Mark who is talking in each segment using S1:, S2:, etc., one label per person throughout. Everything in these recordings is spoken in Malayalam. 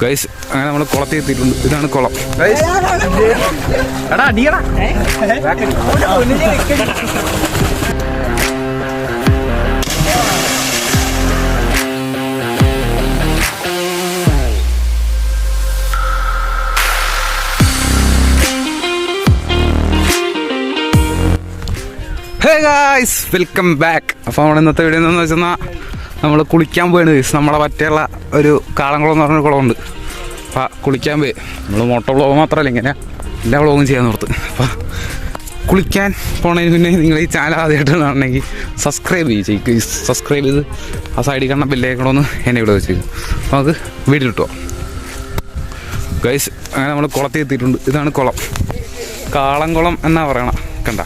S1: ഗൈസ് അങ്ങനെ നമ്മൾ കുളത്തിൽ എത്തിയിട്ടുണ്ട്. ഇതാണ് കുളം. എടാ അടിയടാ. Hey guys, welcome back. അപ്പോൾ നമ്മൾ ഇന്നത്തെ വീഡിയോ എന്താണെന്ന് വെച്ചാൽ നമ്മൾ കുളിക്കാൻ പോയാണ് ഗൈസ്. നമ്മളെ പറ്റിയുള്ള ഒരു കാളംകുളം എന്ന് പറഞ്ഞൊരു കുളമുണ്ട്. അപ്പോൾ കുളിക്കാൻ പോയി. നമ്മൾ മോട്ടോ വ്ളോഗ് മാത്രമല്ല, ഇങ്ങനെ എല്ലാ വ്ളോഗും ചെയ്യാൻ ഓർത്ത്. അപ്പോൾ കുളിക്കാൻ പോണതിന് മുന്നേ നിങ്ങൾ ഈ ചാനൽ ആദ്യമായിട്ട് കാണണമെങ്കിൽ സബ്സ്ക്രൈബ് ചെയ്യും. സബ്സ്ക്രൈബ് ചെയ്ത് ആ സൈഡിൽ കാണുന്ന ബെല്ലേക്കണമെന്ന് എന്നെ ഇവിടെ വെച്ചേക്കും. അപ്പോൾ നമുക്ക് വീഡിയോ കിട്ടുമോ ഗൈസ്. അങ്ങനെ നമ്മൾ കുളത്തിൽ എത്തിയിട്ടുണ്ട്. ഇതാണ് കുളം. കാളംകുളം എന്നാ പറയണം. കണ്ട,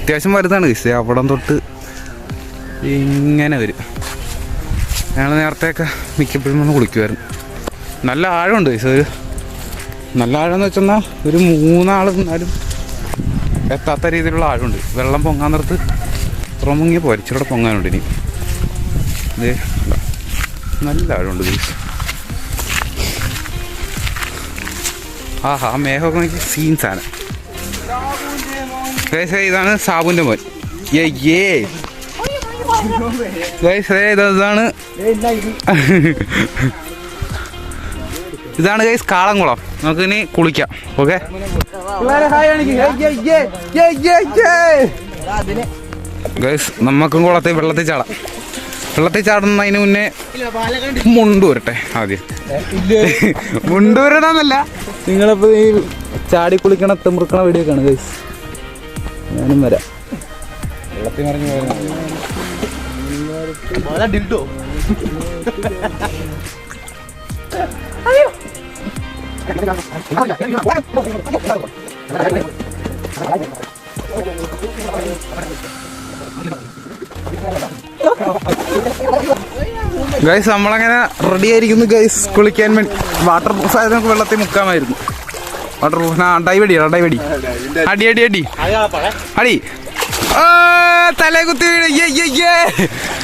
S1: അത്യാവശ്യം വലുതാണ് ഗൈസ്. അവിടം തൊട്ട് ഇങ്ങനെ വരും. ഞങ്ങൾ നേരത്തെയൊക്കെ മിക്കപ്പോഴും ഒന്ന് കുളിക്കുമായിരുന്നു. നല്ല ആഴമുണ്ട് ഗൈസ്. ഒരു നല്ല ആഴമെന്ന് വെച്ചെന്നാൽ ഒരു 3 ആൾ നിന്നാലും എത്താത്ത രീതിയിലുള്ള ആഴമുണ്ട്. വെള്ളം പൊങ്ങാൻ നിർത്ത് ഇത്ര മുങ്ങിയ പോലെ ഇച്ചിരി പൊങ്ങാനുണ്ട്. ഇനി ഇത് നല്ല ആഴമുണ്ട് ഗൈസ്. ആഹാ, മേഘമൊക്കെ നോക്കി സീൻസാണ് ഗൈസ്. ഇതാണ് സാബുൻ്റെ മോൻ. ഇതാണ് ഗൈസ് കാളംകുളം. നമുക്ക് ഇനി കുളിക്കാം. ഓക്കെ ഗൈസ്, നമുക്കും കുളത്തിൽ വെള്ളത്തിൽ ചാടാം. വെള്ളത്തിൽ ചാടുന്നതിന് മുന്നേ മുണ്ടൂരട്ടെ ആദ്യം. മുണ്ടൂരണമെന്നല്ല, നിങ്ങളിപ്പോൾ ഈ ചാടി കുളിക്കണ തിമിർക്കണ വീഡിയോ ആണ് ഗൈസ്. ഞാനും വരാം. വെള്ളത്തിൽ മറിഞ്ഞു ഗൈസ്. നമ്മളങ്ങനെ റെഡി ആയിരിക്കുന്നു ഗൈസ് കുളിക്കാൻ വേണ്ടി. വാട്ടർ പ്രൂഫ് ആയത് നമുക്ക് വെള്ളത്തിൽ മുക്കാമായിരുന്നു. Water proof. ഡൈവടി അടി അടി അടി അടി അടി. തലേ കുത്തി വീട്.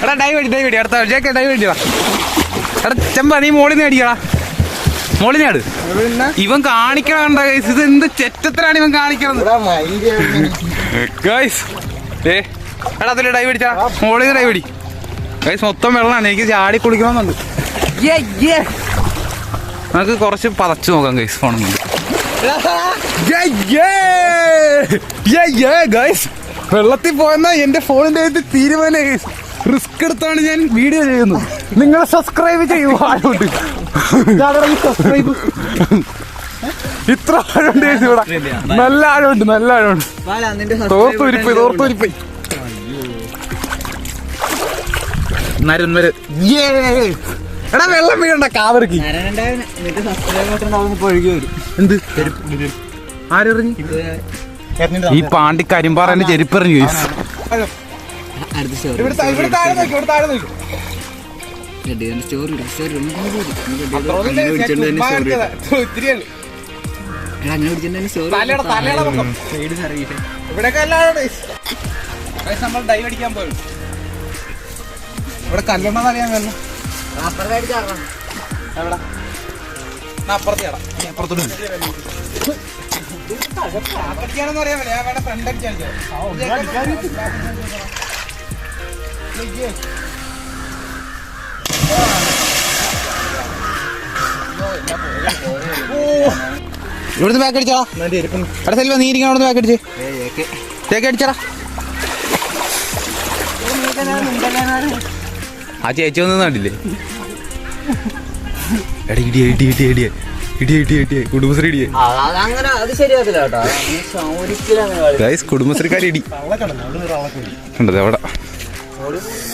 S1: എടാ ഡൈവടി അടുത്ത ജേക്കെ ഡൈവടിടാ. എടാ ചെമ്പ, നീ മോളിന്ന് അടിക്കടാ. മോളിനാട് ഇവൻ കാണിക്കണ കണ്ട ഗൈസ്. ഇത് എന്ത് ചെറ്റത്തിലാണ് ഇവൻ കാണിക്കണത് ഗൈസ്. എടാ അതിൽ ഡൈവടിച്ചാ, മോളിന്ന് ഡൈവടി ഗൈസ്. മൊത്തം വെള്ളമാണ്. എനിക്ക് ചാടി കുളിക്കണമെന്നുണ്ട്. നമുക്ക് കുറച്ച് പതച്ചു നോക്കാം ഗൈസ്. ഫോണും കൊണ്ട് ഗൈസ്. വെള്ളത്തിൽ പോയെന്നാ എന്റെ ഫോണിന്റെ തീരുമാനം ഗൈസ്. റിസ്ക് എടുത്താണ് ഞാൻ വീഡിയോ ചെയ്യുന്നത്. നിങ്ങൾ സബ്സ്ക്രൈബ് ചെയ്യൂ. ആഴമുണ്ട്, സബ്സ്ക്രൈബ്. ഇത്ര ആഴമുണ്ട് ഗൈസ് ഇവിടെ. നല്ല ആഴമുണ്ട്, നല്ല ആഴമുണ്ട്. തോർത്തുരിപ്പോയി. എടാ വെള്ളം വീഴണ്ട കാവർക്ക്. എന്ത് ആരെറിഞ്ഞു? ഈ പാണ്ടി കരിമ്പാറേന്റെ ചെരുപ്പെറിഞ്ഞു ഗൈസ്. നമ്മൾ ഡൈവ് അടിക്കാൻ പോയി. ഇവിടെ കല്ലെണ്ണ അറിയാമല്ലോ. അപ്പുറത്ത് ചേടാ. അപ്പുറത്തോട്ട് അടിക്കാനൊന്നും അറിയാമല്ലോ. ഞാൻ വേണ്ട ഫ്രണ്ട് അടിച്ചാൽ ഇവിടുന്ന് ബാക്ക് അടിച്ചാടാ. അവിടെ സെൽവ നീ ഇരിക്കണം. അവിടുന്ന് ബാക്ക് അടിച്ച് തേക്ക് അടിച്ചാടാ. ആ ചേച്ചി ഒന്നും കണ്ടില്ലേ? എടാ ഇടിയ കുടുംബശ്രീ ഇടിയ കുടുംബശ്രീക്കാരി ഇടി കണ്ടത് അവിടെ.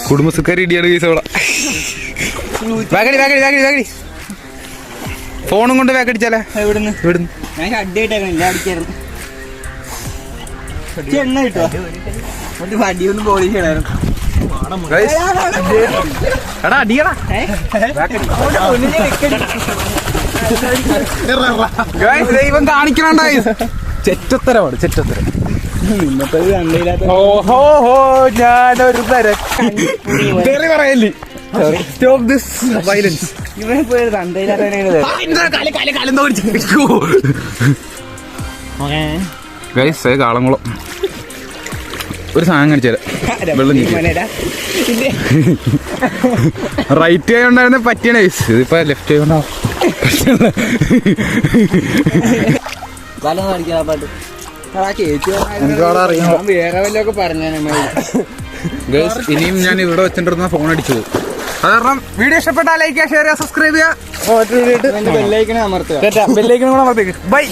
S1: കുടുംബശ്രീക്കാരി ഇടിയാണ് കേസ് അവിടെ. ബാക്കടി ഫോണും കൊണ്ട് ബാക്കടിച്ചാലേ. ഇവിടുന്ന് എടാ അടിയടാ. ദൈവം കാണിക്കണ ചെറ്റത്തരമാണ്, ചെറ്റത്തരം. ഓഹോ ഞാനൊരു തരം പറയല്ലേ. Stop this violence.
S2: ഇവൻ പോയി
S1: ഗൈസ് കാളംകുളം ഒരു സാധനം കാണിച്ചു തരാം. വെള്ളം റൈറ്റ് കൈ ഉണ്ടായിരുന്ന പറ്റിയാണ് ഗൈസ്. ഇതിപ്പോ ലെഫ്റ്റ് കൈ കൊണ്ടാ
S2: വേറെ വല്ലതൊക്കെ പറഞ്ഞാൽ
S1: ഗൈസ്. ഇനിയും ഞാൻ ഇവിടെ വെച്ചിട്ടിരുന്ന ഫോൺ അടിച്ചു പോകും. അത് കാരണം വീഡിയോ ഇഷ്ടപ്പെട്ടാൽ ലൈക്ക് ചെയ്യുക, ഷെയർ ചെയ്യുക, സബ്സ്ക്രൈബ് ചെയ്യുക,
S2: ബെല്ലൈക്കണേ അമർത്തുക.
S1: ബെല്ലൈക്കനും കൂടെ അമർത്തേക്ക്. ബൈ.